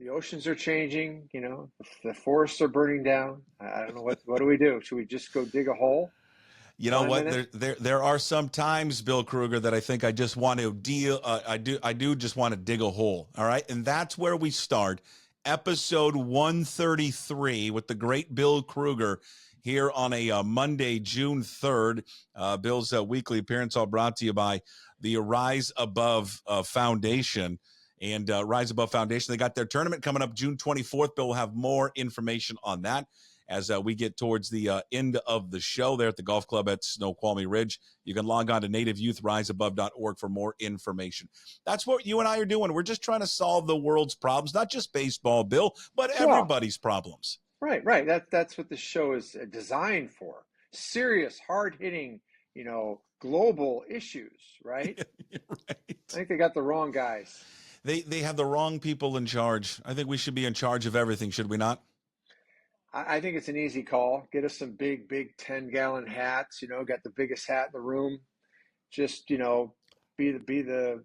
The oceans are changing. The forests are burning down. I don't know what do we do? Should we just go dig a hole, You know climb what? in it? There are some times, Bill Krueger, that I think I just want to deal. I do just want to dig a hole. All right, and that's where we start. Episode 133 with the great Bill Krueger here on a Monday, June 3rd. Bill's weekly appearance, all brought to you by the Rise Above Foundation. And Rise Above Foundation, they got their tournament coming up June 24th. Bill will have more information on that as we get towards the end of the show there at the golf club at Snoqualmie Ridge. You can log on to nativeyouthriseabove.org for more information. That's what you and I are doing. We're just trying to solve the world's problems, not just baseball, Bill, but Well, everybody's problems. right. That's what the show is designed for. Serious, hard-hitting, global issues, right? I Right. think they got the wrong guys. They have the wrong people in charge. I think we should be in charge of everything, should we not? I think it's an easy call. Get us some big 10-gallon hats. Got the biggest hat in the room. Just be the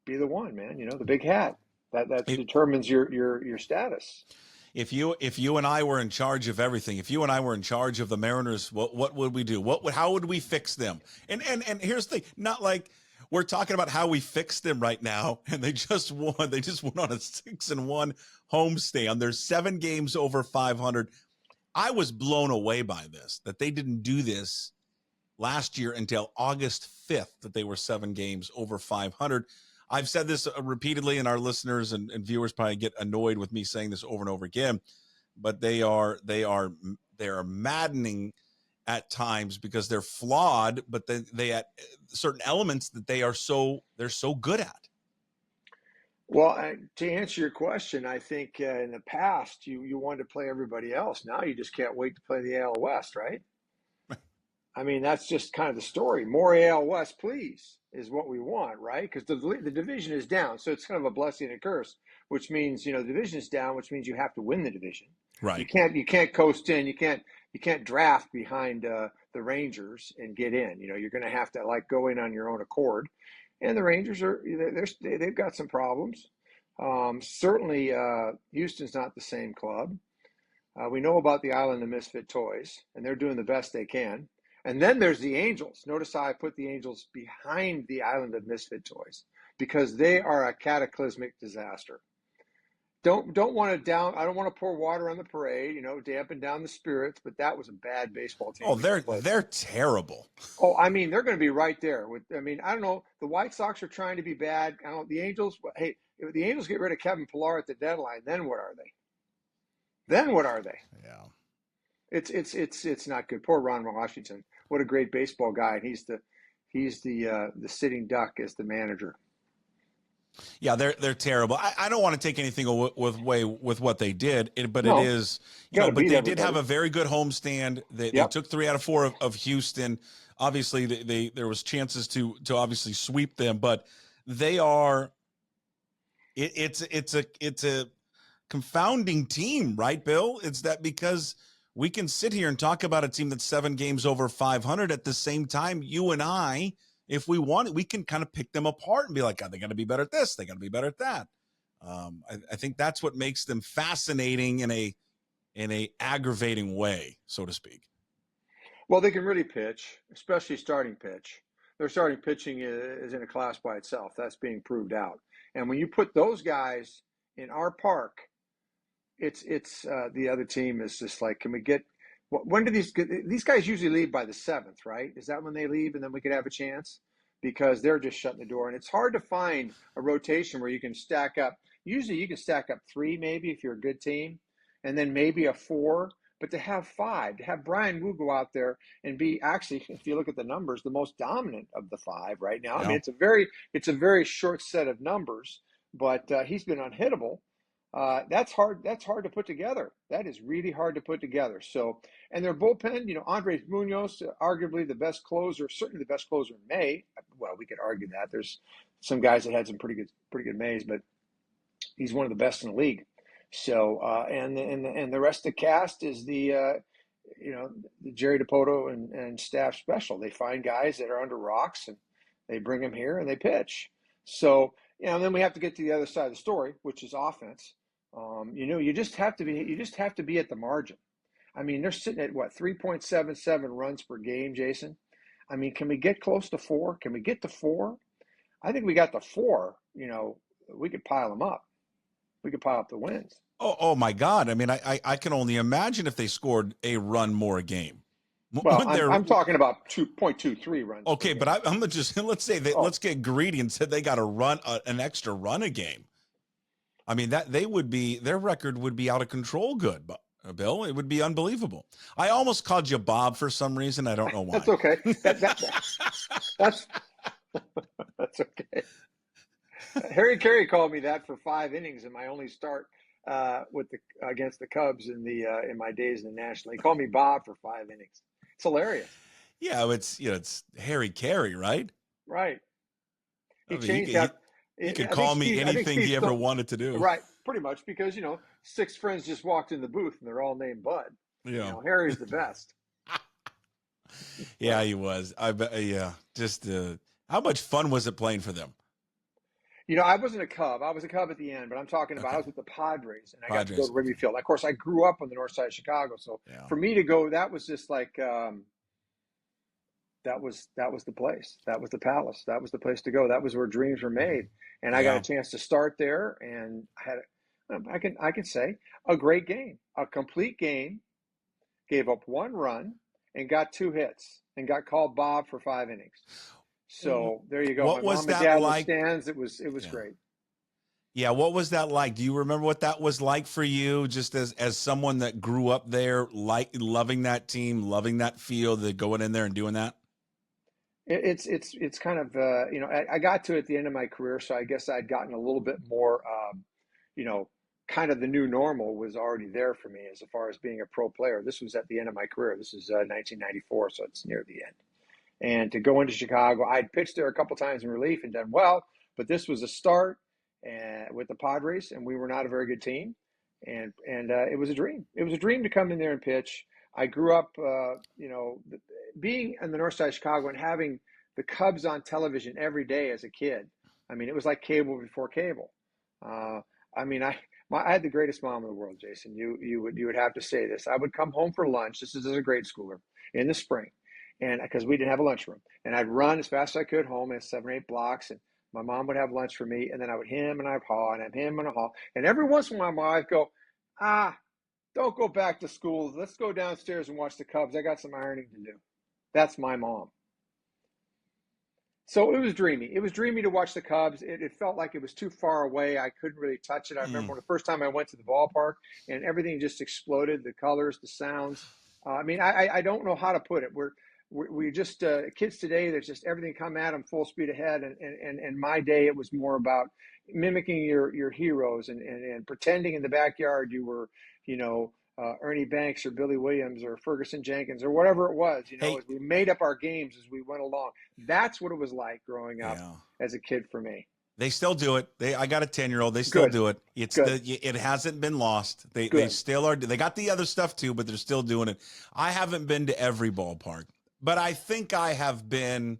one, man. The big hat that If, determines your status. if you and I were in charge of everything, if you and I were in charge of the Mariners, what would we do? How would we fix them? And here's the thing, not like we're talking about how we fix them right now, and they just won. They just went on a 6-1 homestand. There's 7 games over 500. I was blown away by this, that they didn't do this last year until August 5th, that they were 7 games over 500. I've said this repeatedly, and our listeners and viewers probably get annoyed with me saying this over and over again, but they are maddening at times because they're flawed, but they at certain elements that they're so good at. Well, to answer your question, I think in the past you wanted to play everybody else. Now you just can't wait to play the AL West, right? I mean, that's just kind of the story. More AL West, please, is what we want, right? Because the division is down, so it's kind of a blessing and a curse. Which means the division is down, which means you have to win the division. You Right. can't coast in. You can't draft behind the Rangers and get in. You're going to have to go in on your own accord. And the Rangers they've got some problems. Certainly, Houston's not the same club. We know about the Island of Misfit Toys, and they're doing the best they can. And then there's the Angels. Notice how I put the Angels behind the Island of Misfit Toys because they are a cataclysmic disaster. Don't want to down. I don't want to pour water on the parade, dampen down the spirits. But that was a bad baseball team. Oh, they're terrible. Oh, I mean, they're going to be right there. I don't know. The White Sox are trying to be bad. I don't know. The Angels. Hey, if the Angels get rid of Kevin Pillar at the deadline, then what are they? Yeah. It's not good. Poor Ron Washington. What a great baseball guy. And he's the sitting duck as the manager. Yeah, they're terrible. I don't want to take anything away with what they did, but No, it is, got to but beat they did have everybody. a very good homestand. They Yep. took 3 out of 4 of Houston. Obviously, there was chances to obviously sweep them, but they are. It's a confounding team, right, Bill? It's that because we can sit here and talk about a team that's 7 games over 500 at the same time. You and I, if we want it, we can kind of pick them apart and be like, God, they got to be better at this. They got to be better at that. I think that's what makes them fascinating in a aggravating way, so to speak. Well, they can really pitch, especially starting pitch. Their starting pitching is in a class by itself. That's being proved out. And when you put those guys in our park, it's the other team is just like, can we get? When do these guys usually leave by the 7th, right? Is that when they leave, and then we could have a chance? Because they're just shutting the door, and it's hard to find a rotation where you can stack up. Usually, you can stack up 3 maybe if you're a good team, and then maybe a 4. But to have 5, to have Brian Wu go out there and be actually, if you look at the numbers, the most dominant of the 5 right now. I mean, Yeah. it's a very short set of numbers, but he's been unhittable. That's hard. That's hard to put together. That is really hard to put together. So, and their bullpen, Andres Munoz, arguably the best closer, certainly the best closer in May. Well, we could argue that. There's some guys that had some pretty good Mays, but he's one of the best in the league. So, and the rest of the cast is the Jerry DiPoto and staff special. They find guys that are under rocks and they bring them here and they pitch. So, and then we have to get to the other side of the story, which is offense. You just have to be at the margin. I mean, they're sitting at what, 3.77 runs per game, Jason? I mean, can we get close to 4? Can we get to 4? I think we got to 4. We could pile them up. We could pile up the wins. Oh my God! I mean, I can only imagine if they scored a run more a game. Well, I'm talking about 2.23 runs. Okay, but I'm gonna just let's say that let's get greedy and said they got to run an extra run a game. I mean, that their record would be out of control good, but Bill, it would be unbelievable. I almost called you Bob for some reason. I don't know why. That's okay. That's that's okay. Harry Carey called me that for 5 innings in my only start against the Cubs in my days in the National. He called me Bob for 5 innings. It's hilarious. Yeah, it's Harry Carey, right? Right. He changed that. He could call me anything he ever wanted to do. Right, pretty much, because 6 friends just walked in the booth and they're all named Bud. Yeah, Harry's the best. Yeah, he was. I bet. Yeah, just how much fun was it playing for them? I wasn't a Cub. I was a Cub at the end, but I'm talking about I was with the Padres, and I got to go to Wrigley Field. Of course, I grew up on the north side of Chicago, so for me to go, that was just like that was the place. That was the Palace. That was the place to go. That was where dreams were made, and I got a chance to start there, and I can say a great game, a complete game. Gave up 1 run and got 2 hits, and got called Bob for 5 innings. So there you go. What was that like? Stands. It was great. Yeah, what was that like? Do you remember what that was like for you, just as someone that grew up there, like loving that team, loving that field, going in there and doing that? It's kind of I got to at the end of my career, so I guess I'd gotten a little bit more kind of the new normal was already there for me as far as being a pro player. This was at the end of my career. This is 1994, so it's near the end. And to go into Chicago, I'd pitched there a couple times in relief and done well, but this was a start with the Padres, and we were not a very good team. And it was a dream. It was a dream to come in there and pitch. I grew up, being in the north side of Chicago and having the Cubs on television every day as a kid. I mean, it was like cable before cable. I had the greatest mom in the world, Jason. You would have to say this. I would come home for lunch. This is as a grade schooler in the spring. And because we didn't have a lunchroom, and I'd run as fast as I could home in 7 or 8 blocks, and my mom would have lunch for me, and then I would hem and I'd haw, and I'd hem and haw, and every once in a while I'd go, don't go back to school. Let's go downstairs and watch the Cubs. I got some ironing to do. That's my mom. So it was dreamy. It was dreamy to watch the Cubs. It felt like it was too far away. I couldn't really touch it. I remember the first time I went to the ballpark, and everything just exploded. The colors, the sounds. I don't know how to put it. We just kids today. There's just everything come at them full speed ahead. And my day, it was more about mimicking your heroes and pretending in the backyard you were, Ernie Banks or Billy Williams or Ferguson Jenkins or whatever it was. As we made up our games as we went along. That's what it was like growing up as a kid for me. They still do it. I got a 10-year-old. They still do it. It hasn't been lost. They still are. They got the other stuff too, but they're still doing it. I haven't been to every ballpark, but I think I've been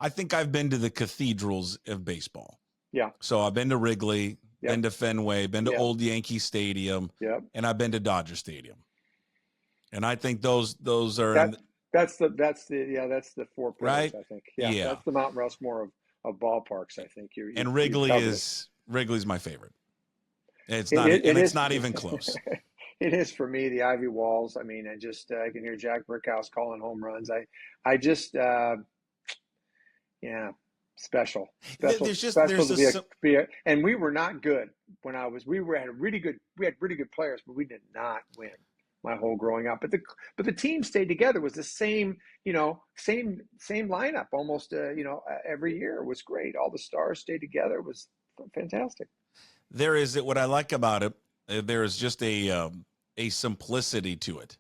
to the cathedrals of baseball. Yeah. So I've been to Wrigley, been to Fenway, been to Old Yankee Stadium, and I've been to Dodger Stadium. And I think those are that's the 4 pillars, right. I think. Yeah. That's the Mount Rushmore of ballparks, I think. And Wrigley's my favorite. It's not even close. It is for me, the Ivy Walls. I mean, I can hear Jack Brickhouse calling home runs. Special. And we were not good when we had really good players, but we did not win my whole growing up. But the team stayed together. It was the same lineup almost, every year. It was great. All the stars stayed together. It was fantastic. What I like about it, there is just a simplicity to it.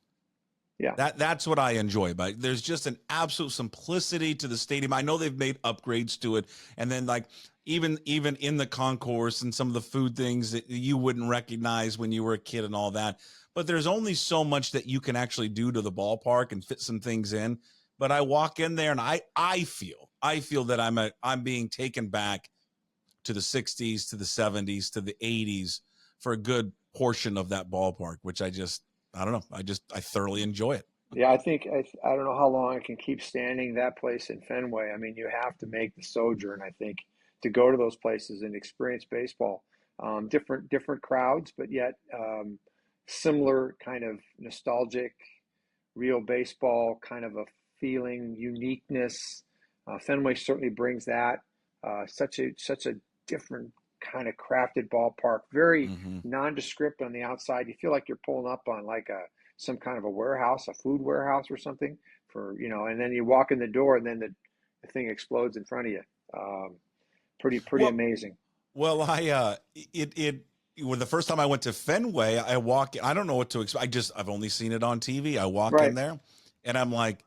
Yeah. That's what I enjoy about it. There's just an absolute simplicity to the stadium. I know they've made upgrades to it. And then even in the concourse and some of the food things that you wouldn't recognize when you were a kid and all that. But there's only so much that you can actually do to the ballpark and fit some things in. But I walk in there and I feel that I'm being taken back to the 60s, to the 70s, to the 80s for a good portion of that ballpark, which I don't know. I thoroughly enjoy it. Yeah, I don't know how long I can keep standing that place in Fenway. I mean, you have to make the sojourn, I think, to go to those places and experience baseball. Different crowds, but yet similar kind of nostalgic, real baseball kind of a feeling, uniqueness. Fenway certainly brings that. Such a different kind of crafted ballpark, very Hmm. nondescript on the outside. You feel like you're pulling up on like a some kind of a warehouse, a food warehouse or something and then you walk in the door and then the thing explodes in front of you. Pretty Well, amazing. well, it when the first time I went to Fenway, I don't know what to expect. I've only seen it on TV. I walk in Right. there and I'm like,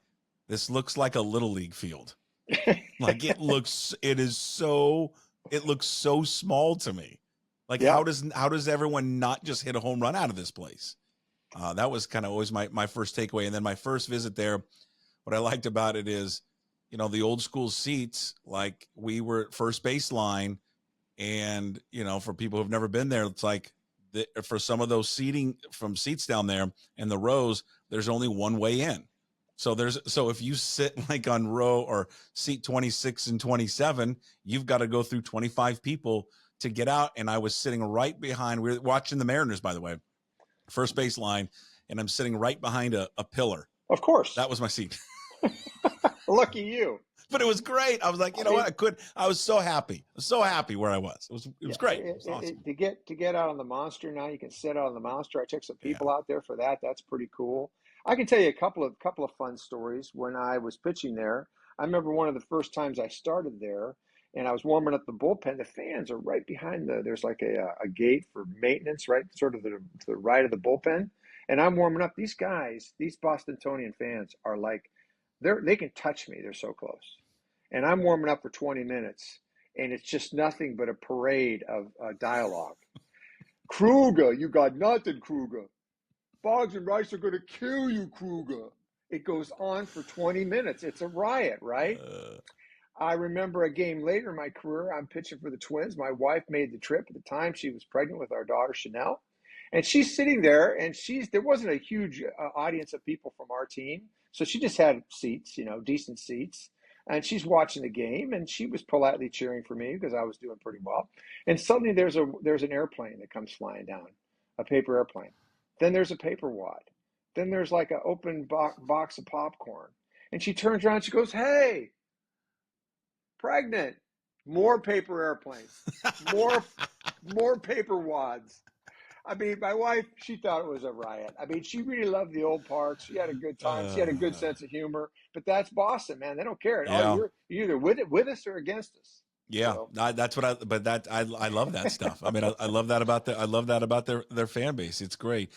this looks like a little league field. Like it looks so small to me. Like Yeah, how does everyone not just hit a home run out of this place? That was kind of always my first takeaway. And then my first visit there, what I liked about it is, the old school seats, like we were at first baseline, and for people who've never been there, it's like for some of those seats down there and the rows, there's only one way in. So if you sit like on row or seat 26 and 27, you've got to go through 25 people to get out. And I was sitting right behind. We were watching the Mariners, by the way, first baseline, and I'm sitting right behind a pillar. of course. That was my seat. Lucky you. But it was great. I was like, I you know mean, what? I was so happy. I was so happy where I was. It yeah, was great. It was awesome. to get out on the monster now, you can sit out on the monster. I took some Yeah. people out there for that. That's pretty cool. I can tell you a couple of fun stories when I was pitching there. I remember one of the first times I started there, and I was warming up the bullpen. The fans are right behind there's like a gate for maintenance, right, sort of to the right of the bullpen. And I'm warming up. These guys, these Bostonian fans are like, they can touch me. They're so close. And I'm warming up for 20 minutes, and it's just nothing but a parade of dialogue. Krueger, you got nothing, Krueger. Boggs and Rice are going to kill you, Krueger. It goes on for 20 minutes. It's a riot, right? Uh, I remember a game later in my career, I'm pitching for the Twins. My wife made the trip at the time. She was pregnant with our daughter, Chanel. And she's sitting there, and there wasn't a huge audience of people from our team. So she just had seats, decent seats. And she's watching the game, and she was politely cheering for me because I was doing pretty well. And suddenly there's an airplane that comes flying down, a paper airplane. Then there's a paper wad. Then there's like an open box of popcorn. And she turns around and she goes, "Hey, pregnant." More paper airplanes, more more paper wads. I mean, my wife, she thought it was a riot. I mean, she really loved the old parks. She had a good time. She had a good uh, sense of humor. But that's Boston, man. They don't care. Oh, yeah. you're either with us or against us. Yeah, So that's what I love that stuff. I mean, I love that about their fan base. It's great.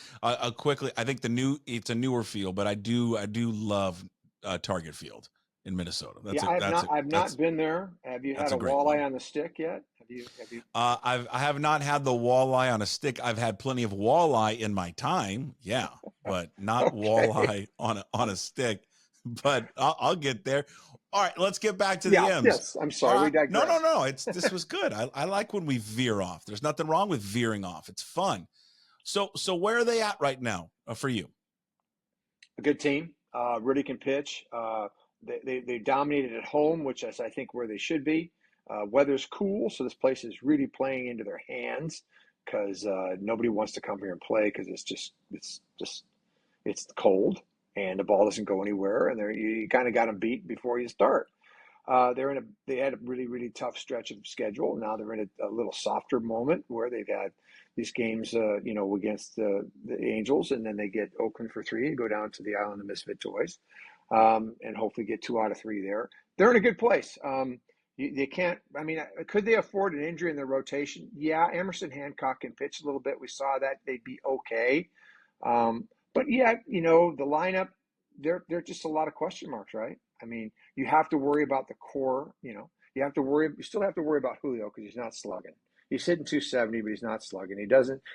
Quickly, I think it's a newer field, but I do love Target Field in Minnesota. yeah, I've not That's been there. Have you had a a great one. walleye on the stick yet? Have you? I have not had the walleye on a stick. I've had plenty of walleye in my time, yeah, but not Okay. walleye on a stick. But I'll get there. All right, let's get back to the Yeah. M's. Yes. I'm All sorry. We right, no, digress. no. This was good. I like when we veer off. There's nothing wrong with veering off. It's fun. So where are they at right now for you? A good team. Really can pitch. They dominated at home, which is I think where they should be. Weather's cool, so this place is really playing into their hands because nobody wants to come here and play because it's cold and the ball doesn't go anywhere, and you kind of got them beat before you start. They had a really tough stretch of schedule. Now they're in a little softer moment where they've had these games, against the Angels, and then they get Oakland for three and go down to the Island of Misfit Toys, and hopefully get 2 out of 3 there. They're in a good place. They can't. I mean, could they afford an injury in their rotation? Yeah, Emerson Hancock can pitch a little bit. We saw that they'd be okay. But yeah, the lineup. There are just a lot of question marks, right? I mean, you have to worry about the core. You still have to worry about Julio because he's not slugging. He's hitting 270, but he's not slugging.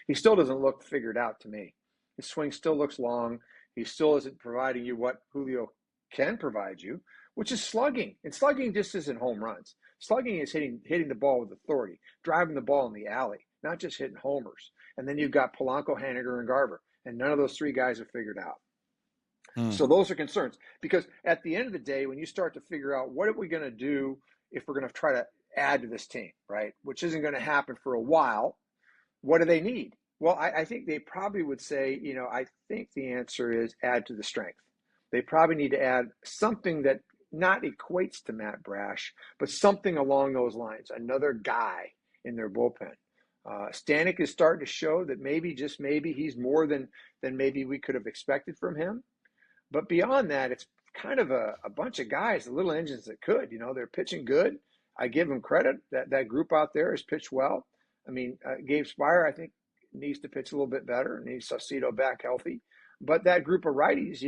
He still doesn't look figured out to me. His swing still looks long. He still isn't providing you what Julio can provide you, which is slugging. And slugging just isn't home runs. Slugging is hitting the ball with authority, driving the ball in the alley, not just hitting homers. And then you've got Polanco, Haniger, and Garver, and none of those three guys have figured out. So those are concerns, because at the end of the day, when you start to figure out what are we going to do if we're going to try to add to this team, right, which isn't going to happen for a while, what do they need? Well, I think they probably would say, I think the answer is add to the strength. They probably need to add something that not equates to Matt Brash, but something along those lines, another guy in their bullpen. Stanek is starting to show that maybe, just maybe, he's more than maybe we could have expected from him. But beyond that, it's kind of a bunch of guys, the little engines that could. They're pitching good. I give them credit. That group out there has pitched well. I mean, Gabe Spire, I think, needs to pitch a little bit better. Needs Saucedo back healthy. But that group of righties,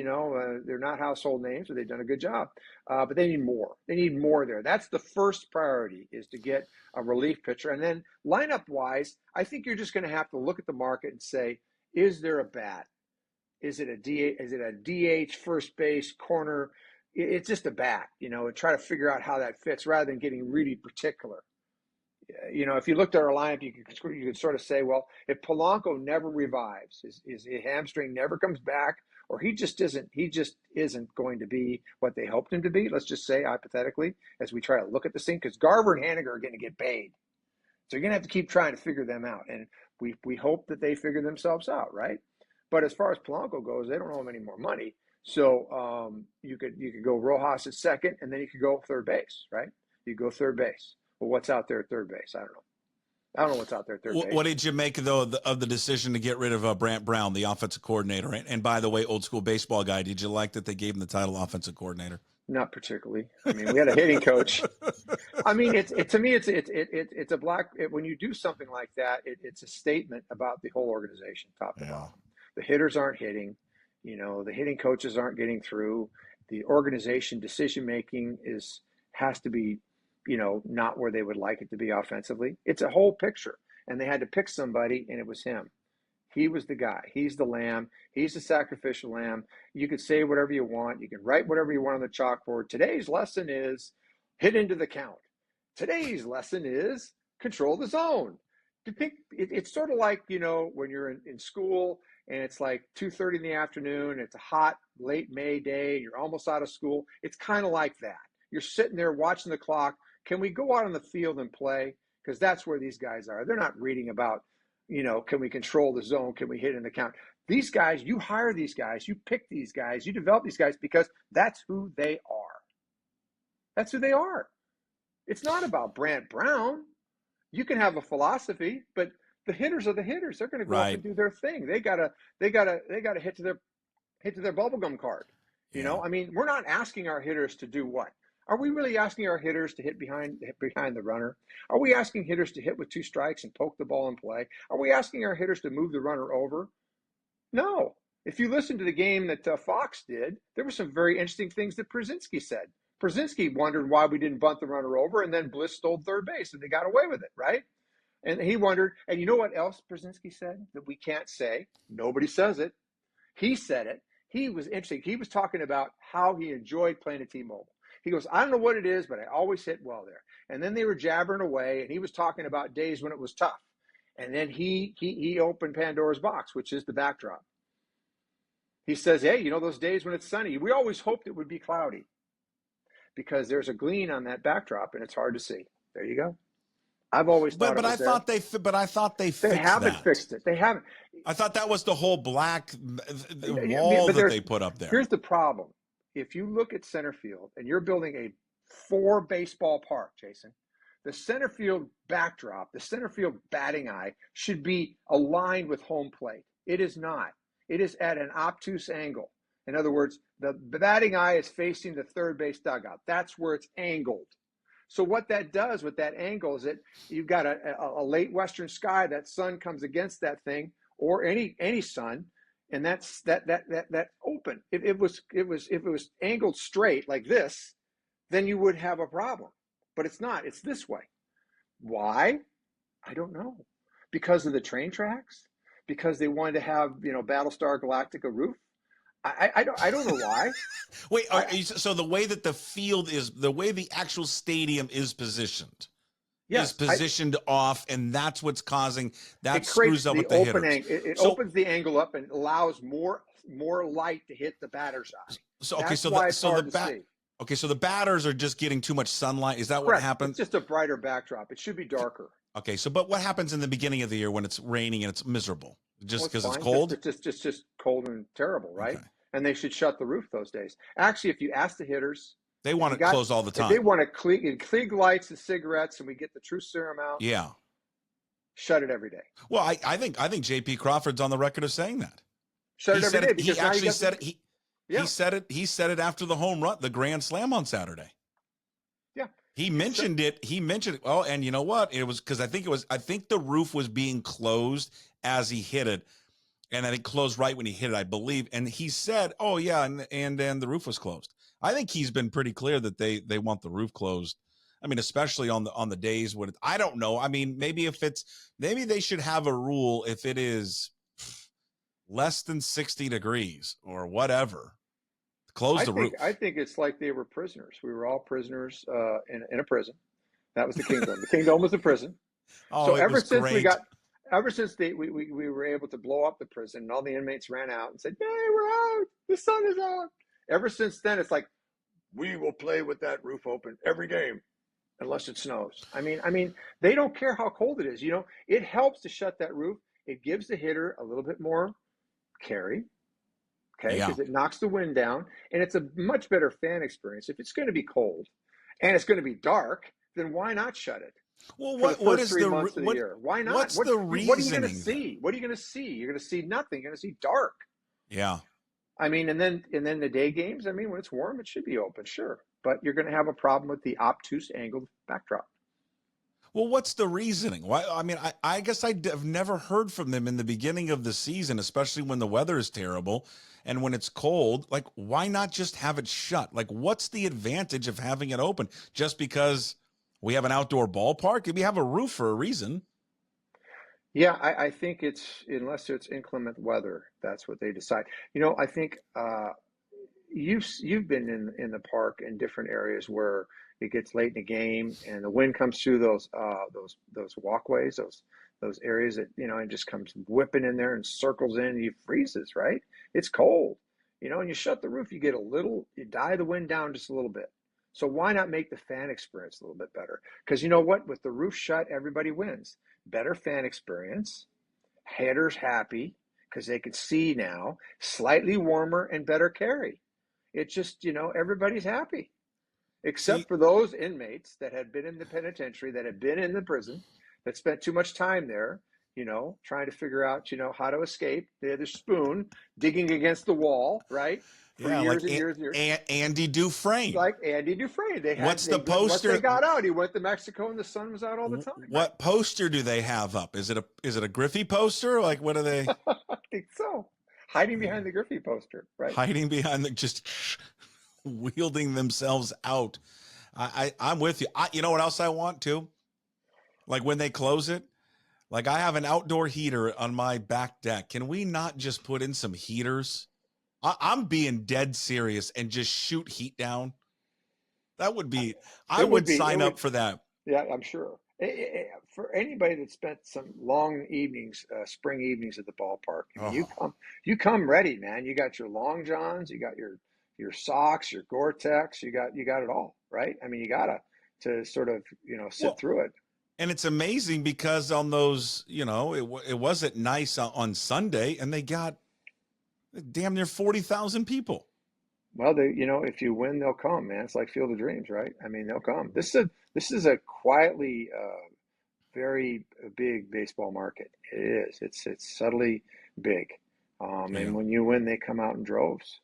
they're not household names, so they've done a good job. But they need more. They need more there. That's the first priority, is to get a relief pitcher. And then lineup-wise, I think you're just going to have to look at the market and say, is there a bat? Is it a DH, first base, corner? It's just a bat, and try to figure out how that fits rather than getting really particular. If you looked at our lineup, you could sort of say, well, if Polanco never revives, his hamstring never comes back, or he just isn't going to be what they hoped him to be, let's just say hypothetically, as we try to look at this thing, because Garver and Haniger are going to get paid. So you're going to have to keep trying to figure them out. And we hope that they figure themselves out, right? But as far as Polanco goes, they don't owe him any more money. So you could go Rojas at second, and then you could go third base, right? You go third base. Well, what's out there at third base? I don't know what's out there at third base. What did you make, though, of the decision to get rid of Brant Brown, the offensive coordinator? And by the way, old school baseball guy, did you like that they gave him the title offensive coordinator? Not particularly. I mean, we had a hitting coach. I mean, to me, it's a black. When you do something like that, it's a statement about the whole organization, top to bottom. The hitters aren't hitting. The hitting coaches aren't getting through. The organization decision-making has to be, not where they would like it to be offensively. It's a whole picture. And they had to pick somebody, and it was him. He was the guy. He's the lamb. He's the sacrificial lamb. You could say whatever you want. You can write whatever you want on the chalkboard. Today's lesson is hit into the count. Today's lesson is control the zone. It's sort of like, when you're in school, and it's like 2:30 in the afternoon, it's a hot, late May day, and you're almost out of school. It's kind of like that. You're sitting there watching the clock. Can we go out on the field and play? Because that's where these guys are. They're not reading about, can we control the zone? Can we hit in the count? These guys, you hire these guys, you pick these guys, you develop these guys because that's who they are. That's who they are. It's not about Brant Brown. You can have a philosophy, but the hitters are the hitters. They're going to go up and do their thing. They gotta hit to their bubblegum card. I mean, we're not asking our hitters to do what? Are we really asking our hitters to hit behind the runner? Are we asking hitters to hit with 2 strikes and poke the ball in play? Are we asking our hitters to move the runner over? No. If you listen to the game that Fox did, there were some very interesting things that Przinsky said. Przinsky wondered why we didn't bunt the runner over, and then Bliss stole third base, and they got away with it, right? And he wondered, and you know what else Przinsky said that we can't say? Nobody says it. He said it. He was interesting. He was talking about how he enjoyed playing at T-Mobile. He goes, I don't know what it is, but I always hit well there. And then they were jabbering away, and he was talking about days when it was tough. And then he opened Pandora's box, which is the backdrop. He says, hey, those days when it's sunny, we always hoped it would be cloudy because there's a gleam on that backdrop, and it's hard to see. There you go. I've always thought but I thought they fixed they haven't that. fixed it. They haven't. I thought that was the whole black wall that they put up there. Here's the problem. If you look at center field and you're building a 4 baseball park, Jason, the center field backdrop, the center field batting eye should be aligned with home plate. It is not. It is at an obtuse angle. In other words, the batting eye is facing the third base dugout. That's where it's angled. So what that does with that angle is that you've got a late western sky. That sun comes against that thing, or any sun, and that's open. If it was angled straight like this, then you would have a problem. But it's not. It's this way. Why? I don't know. Because of the train tracks? Because they wanted to have Battlestar Galactica roof? I don't know why. Wait, so the way that the field is, the way the actual stadium is positioned, is Yes, positioned off, and that's what's causing that it creates screws up the with the open hitters. angle. It So opens the angle up and allows more light to hit the batter's eye. so okay, That's so the why it's so the hard to bat see. okay, so the batters are just getting too much sunlight. Is that what Correct. It's happens? just a brighter backdrop. It should be darker. Okay, so but what happens in the beginning of the year when it's raining and it's miserable? Well, Just it's because it's fine. cold? Just cold and terrible, right? Okay. And they should shut the roof those days. Actually, if you ask the hitters, They want it closed all the if they time. want to Klieg lights and cigarettes, and we get the true serum out, Yeah. shut it every day. Well, I think JP Crawford's on the record of saying that. Shut He it every said day it. He because now you actually got said it. He yeah, said it. He said it after the home run, the grand slam on Saturday. yeah. He mentioned it. He mentioned it. Well, and you know what? It was because I think the roof was being closed as he hit it, and I think closed right when he hit it, I believe. And he said, "Oh yeah," and then the roof was closed. I think he's been pretty clear that they want the roof closed. I mean, especially on the days when I don't know. I mean, maybe they should have a rule if it is less than 60 degrees or whatever. Close the roof. I think it's like they were prisoners. We were all prisoners in a prison. That was the kingdom. The kingdom was a prison. So Oh, it was great. ever since we were able to blow up the prison and all the inmates ran out and said, "Hey, we're out. The sun is out." Ever since then, it's like we will play with that roof open every game unless it snows. I mean, they don't care how cold it is. It helps to shut that roof. It gives the hitter a little bit more carry. Okay, Yeah. because it knocks the wind down, and it's a much better fan experience. If it's going to be cold and it's going to be dark, then why not shut it Well, for the what first is 3 months of the year? Why not? what's the What are you going to reasoning then? see? What are you going to see? You're going to see nothing. You're going to see dark. Yeah. I mean, and then the day games. I mean, when it's warm, it should be open, sure, but you're going to have a problem with the obtuse angled backdrop. Well, what's the reasoning? Why? I mean, I guess have never heard from them in the beginning of the season, especially when the weather is terrible and when it's cold. Like, why not just have it shut? Like, what's the advantage of having it open? Just because we have an outdoor ballpark? We have a roof for a reason. Yeah, I think it's unless it's inclement weather, that's what they decide. I think you've been in the park in different areas where it gets late in the game and the wind comes through those walkways, those areas that and just comes whipping in there and circles in and you freezes, right? It's cold, and you shut the roof, you die the wind down just a little bit. So why not make the fan experience a little bit better? Because you know what? With the roof shut, everybody wins. Better fan experience, hitters happy because they could see now, slightly warmer and better carry. It's just, everybody's happy, See, except for those inmates that had been in the penitentiary, that had been in the prison, that spent too much time there, trying to figure out, how to escape. They had their spoon digging against the wall, right? For yeah, years like and years and years. Andy Dufresne. Like Andy Dufresne. What's the Once they poster? got out, he went to Mexico and the sun was out all the time, right? What poster do they have up? Is it a Griffey poster? Like, what are they? I think so. Hiding behind the Griffey poster, right? Hiding behind just wielding themselves out. I'm with you. You know what else I want to? Like when they close it, like I have an outdoor heater on my back deck. Can we not just put in some heaters? I'm being dead serious and just shoot heat down. That would be, I would sign up for that. Yeah, I'm sure. For anybody that spent some long evenings, spring evenings at the ballpark, you come ready, man. You got your long johns, you got your socks, your Gore-Tex, you got it all, right? I mean, you gotta to sort of sit through it. And it's amazing because on those, it wasn't nice on Sunday, and they got damn near 40,000 people. Well, if you win, they'll come, man. It's like Field of Dreams, right? I mean, they'll come. This is a quietly very big baseball market. It is. It's subtly big, Yeah. and when you win, they come out in droves.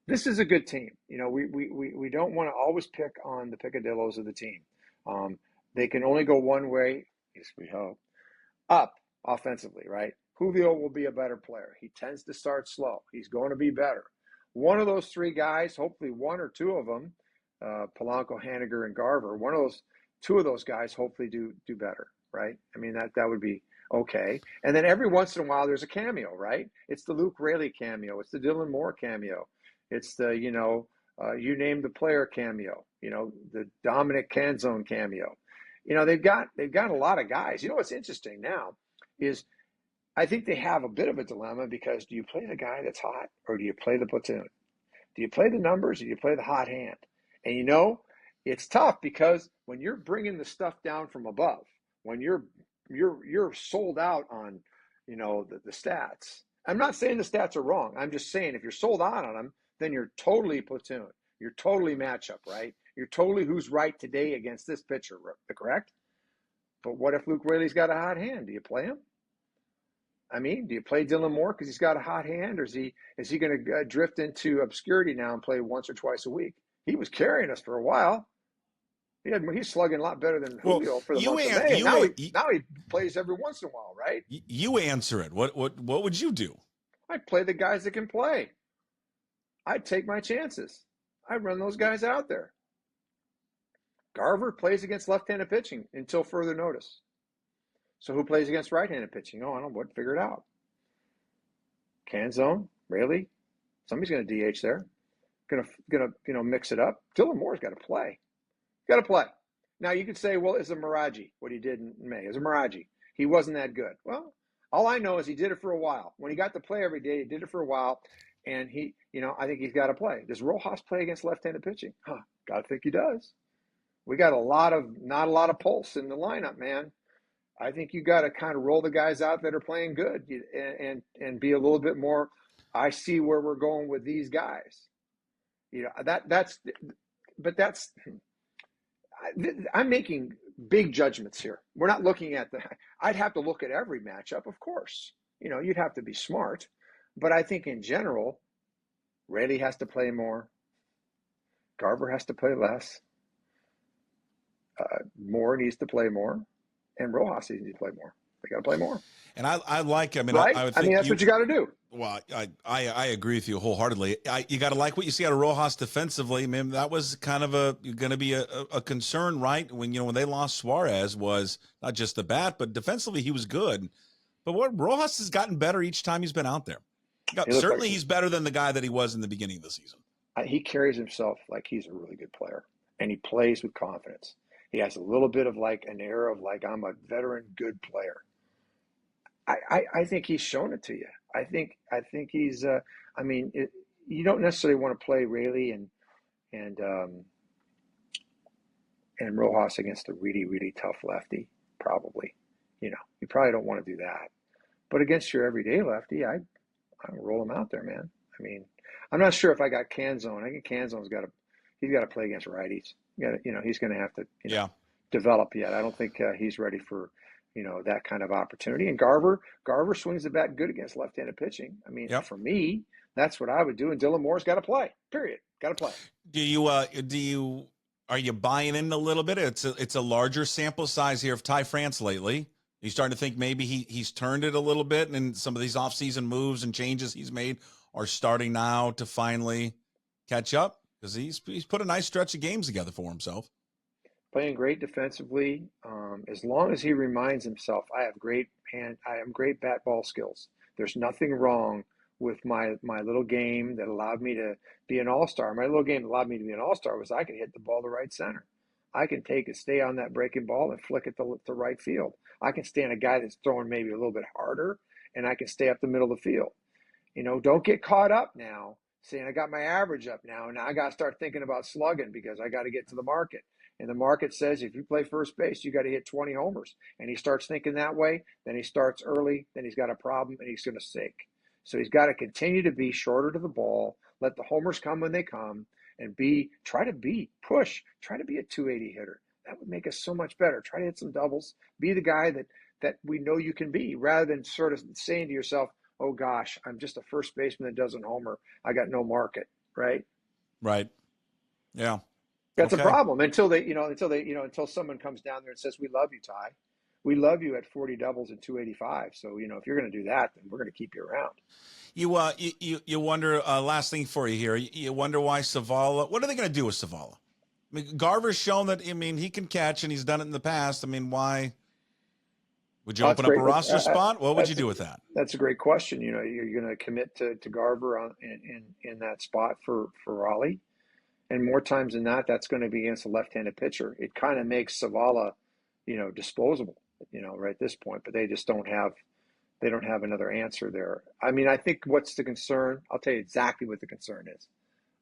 This is a good team. We don't want to always pick on the picadillos of the team. They can only go one way, yes, we hope, up offensively, right? Julio will be a better player. He tends to start slow. He's going to be better. One of those three guys, hopefully one or two of them, Polanco, Haniger, and Garver, two of those guys hopefully do better, right? I mean, that would be okay. And then every once in a while, there's a cameo, right? It's the Luke Raley cameo. It's the Dylan Moore cameo. It's the, You name the player cameo. The Dominic Canzone cameo. They've got a lot of guys. What's interesting now is I think they have a bit of a dilemma because do you play the guy that's hot or do you play the platoon? Do you play the numbers or do you play the hot hand? And it's tough because when you're bringing the stuff down from above, when you're sold out on, the stats. I'm not saying the stats are wrong. I'm just saying if you're sold out on them, then you're totally platoon. You're totally matchup, right? You're totally who's right today against this pitcher, correct? But what if Luke Raley's got a hot hand? Do you play him? I mean, do you play Dylan Moore because he's got a hot hand, or is he going to drift into obscurity now and play once or twice a week? He was carrying us for a while. He's slugging a lot better than Julio for the month of May. Now he plays every once in a while, right? You answer it. What would you do? I'd play the guys that can play. I'd take my chances. I'd run those guys out there. Garver plays against left-handed pitching until further notice. So who plays against right-handed pitching? Oh, I don't know. Figure it out. Canzone, Raley, somebody's going to DH there. Gonna mix it up. Dylan Moore's got to play. Got to play. Now you could say, well, it's a Miraji what he did in May. It's a Miraji. He wasn't that good. Well, all I know is he did it for a while. When he got to play every day, he did it for a while, and I think he's got to play. Does Rojas play against left-handed pitching? Gotta think he does. We got not a lot of pulse in the lineup, man. I think you got to kind of roll the guys out that are playing good and be a little bit more. I see where we're going with these guys. I'm making big judgments here. We're not looking at I'd have to look at every matchup, of course. You'd have to be smart, but I think in general, Raley has to play more. Garver has to play less. Moore needs to play more. And Rojas needs to play more. They got to play more. And I like, right? I would think that's what you got to do. Well, I agree with you wholeheartedly. You got to like what you see out of Rojas defensively. I mean, that was kind of going to be a concern, right? When they lost Suarez, was not just the bat, but defensively he was good. But Rojas has gotten better each time he's been out there. Certainly, he's better than the guy that he was in the beginning of the season. He carries himself like he's a really good player, and he plays with confidence. He has a little bit of an air of I'm a veteran, good player. I think he's shown it to you. I think he's. You don't necessarily want to play Raley and Rojas against a really, really tough lefty. Probably, you probably don't want to do that. But against your everyday lefty, I roll him out there, man. I mean, I'm not sure if I got Canzone. I think Canzone's he's got to play against righties. He's going to have to develop yet. I don't think he's ready for that kind of opportunity. And Garver swings the bat good against left-handed pitching. I mean, for me, that's what I would do. And Dylan Moore's got to play. Period. Got to play. Are you buying in a little bit? It's a larger sample size here of Ty France lately. You starting to think maybe he's turned it a little bit, and some of these offseason moves and changes he's made are starting now to finally catch up? Because he's put a nice stretch of games together for himself. Playing great defensively. As long as he reminds himself, I have great bat ball skills. There's nothing wrong with my little game that allowed me to be an all-star. My little game that allowed me to be an all-star was I could hit the ball to right center. I can stay on that breaking ball and flick it to right field. I can stand a guy that's throwing maybe a little bit harder, and I can stay up the middle of the field. Don't get caught up now saying I got my average up now, and now I got to start thinking about slugging because I got to get to the market. And the market says if you play first base, you got to hit 20 homers. And he starts thinking that way, then he starts early, then he's got a problem, and he's going to sink. So he's got to continue to be shorter to the ball, let the homers come when they come, and try to be a 280 hitter. That would make us so much better. Try to hit some doubles. Be the guy that we know you can be, rather than sort of saying to yourself, oh gosh, I'm just a first baseman that doesn't homer. I got no market, right? Right. Yeah. That's a problem until someone comes down there and says, we love you, Ty. We love you at 40 doubles and 285. So, if you're going to do that, then we're going to keep you around. You wonder, last thing for you here, you wonder why Savala, what are they going to do with Savala? I mean, Garver's shown that, he can catch and he's done it in the past. I mean, why would you open up a roster spot? What would you do with that? That's a great question. You're going to commit to Garver in that spot for Raleigh. And more times than not, that's going to be against a left-handed pitcher. It kind of makes Zavala, disposable, right at this point. But they just don't have another answer there. I mean, I think what's the concern? I'll tell you exactly what the concern is.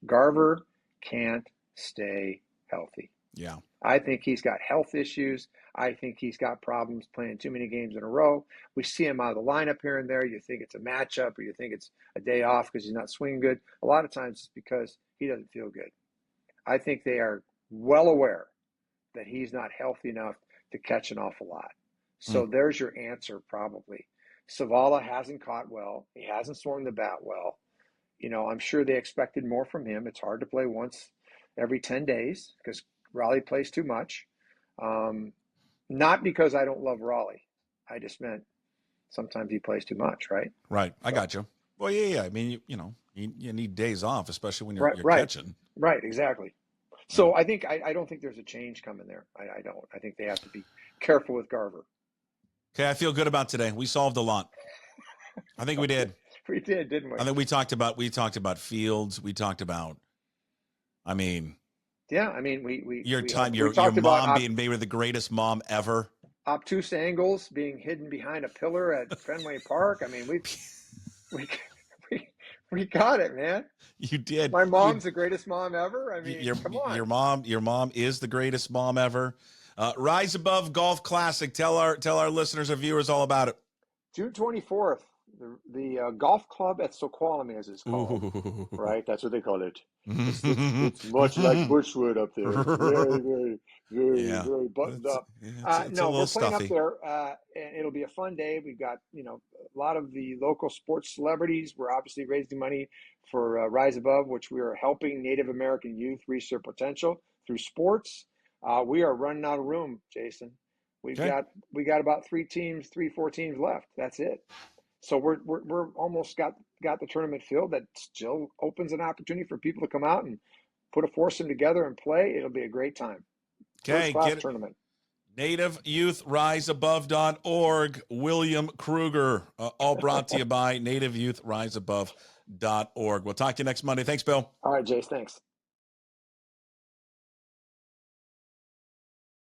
Garver can't stay healthy. Yeah. I think he's got health issues. I think he's got problems playing too many games in a row. We see him out of the lineup here and there. You think it's a matchup, or you think it's a day off because he's not swinging good. A lot of times it's because he doesn't feel good. I think they are well aware that he's not healthy enough to catch an awful lot. So there's your answer, probably. Zavala hasn't caught well. He hasn't swung the bat well. I'm sure they expected more from him. It's hard to play once every 10 days because Raleigh plays too much. Not because I don't love Raleigh. I just meant sometimes he plays too much, right? Right. I got you. Well, yeah. I mean, you need days off, especially when you're right. catching. Right, exactly. So I think I don't think there's a change coming there. I don't. I think they have to be careful with Garver. Okay, I feel good about today. We solved a lot. I think we did. We did, didn't we? I think we talked about Fields. We talked about. I mean. Yeah, I mean your mom being maybe the greatest mom ever. Obtuse angles, being hidden behind a pillar at Fenway Park. I mean, we got it, man. You did. My mom's the greatest mom ever. I mean, come on. Your mom is the greatest mom ever. Rise Above Golf Classic. Tell our listeners and viewers all about it. June 24th. The golf club at Snoqualmie, as it's called. Ooh. Right? That's what they call it. It's much like Bushwood up there. Very buttoned up. No, we're playing stuffy up there, and it'll be a fun day. We've got a lot of the local sports celebrities. We're obviously raising money for Rise Above, which we are helping Native American youth reach their potential through sports. We are running out of room, Jason. We got about 4 teams left. That's it. So we're almost got the tournament filled. That still opens an opportunity for people to come out and put a foursome together and play. It'll be a great time. Okay, first-class tournament. NativeYouthRiseAbove.org. William Krueger, all brought to you by NativeYouthRiseAbove.org. We'll talk to you next Monday. Thanks, Bill. All right, Jace. Thanks.